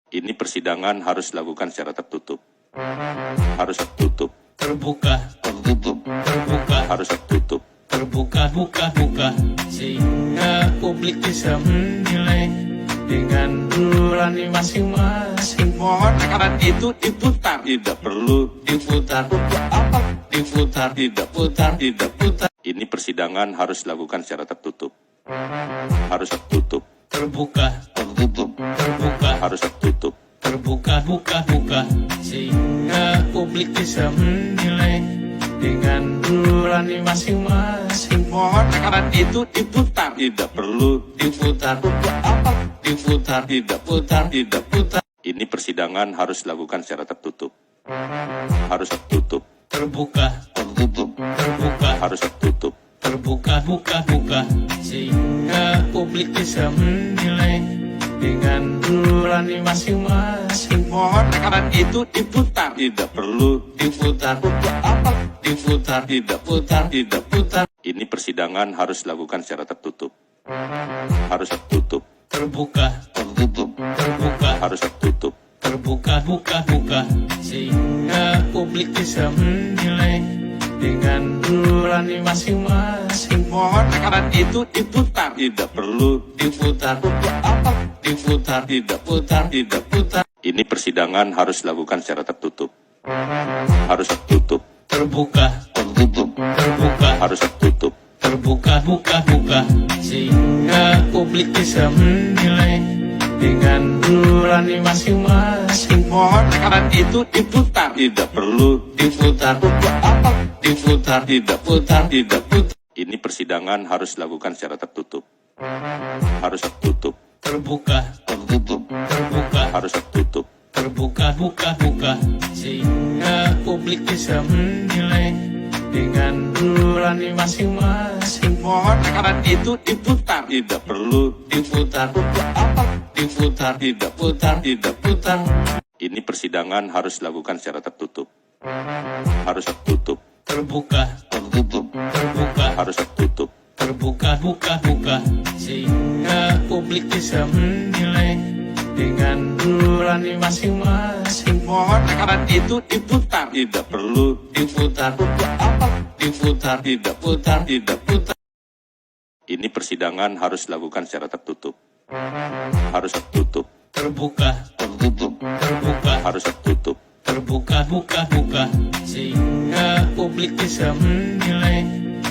Ini persidangan harus dilakukan secara tertutup. Harus tertutup. Terbuka, Tertutup. terbuka, Harus tertutup. terbuka, buka, sehingga publik bisa menilai dengan nurani masing-masing. Mohon rekaman itu diputar. Tidak perlu Diputar, apa? diputar, Tidak. putar, Tidak. putar, Ini persidangan harus dilakukan secara tertutup. Harus tertutup. terbuka, Tertutup. terbuka, Harus tertutup. terbuka, buka, sehingga publik bisa menilai dengan nurani masing-masing. Mohon rekaman itu diputar. Tidak perlu Diputar, apa? diputar, Tidak. putar, Tidak. putar, Ini persidangan harus dilakukan secara tertutup. Harus tertutup. terbuka, Tertutup. terbuka, Harus tertutup. terbuka, buka, sehingga publik bisa menilai dengan nurani masing-masing. Mohon rekaman itu diputar. Tidak perlu Diputar, apa? diputar, Tidak. putar, Tidak. putar, Ini persidangan harus dilakukan secara tertutup. Harus tertutup. terbuka, Tertutup. terbuka, Harus tertutup. terbuka, buka, sehingga publik bisa menilai dengan nurani masing-masing. Mohon rekaman itu diputar. Tidak perlu Diputar, apa? diputar, Tidak. putar, Tidak. putar, Ini persidangan harus dilakukan secara tertutup. Harus tertutup. terbuka, Tertutup. terbuka, Harus tertutup. terbuka, buka, sehingga publik bisa menilai dengan nurani masing-masing. Mohon rekaman itu diputar. Tidak perlu Diputar, apa? diputar, Tidak. putar, Tidak. putar, Ini persidangan harus dilakukan secara tertutup. Harus tertutup. terbuka, Tertutup. terbuka, Harus tertutup. terbuka, buka, sehingga publik bisa menilai dengan nurani masing-masing. Mohon rekaman itu diputar. Tidak perlu Diputar, apa? diputar, Tidak. putar, Tidak. putar, Ini persidangan harus dilakukan secara tertutup. Harus tertutup. terbuka, Tertutup. terbuka, Harus tertutup. terbuka, buka, sehingga publik bisa menilai dengan nurani masing-masing. Mohon rekaman itu diputar. Tidak perlu Diputar, apa? diputar, Tidak. putar, Tidak. putar, Ini persidangan harus dilakukan secara tertutup. Harus tertutup. terbuka, Tertutup. terbuka, Harus tertutup. terbuka, buka, sehingga publik bisa menilai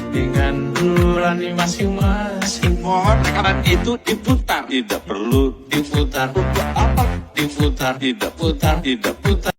dengan nurani masing-masing. Mohon rekaman itu diputar. Tidak perlu Diputar, apa? diputar, Tidak. putar, Tidak. putar,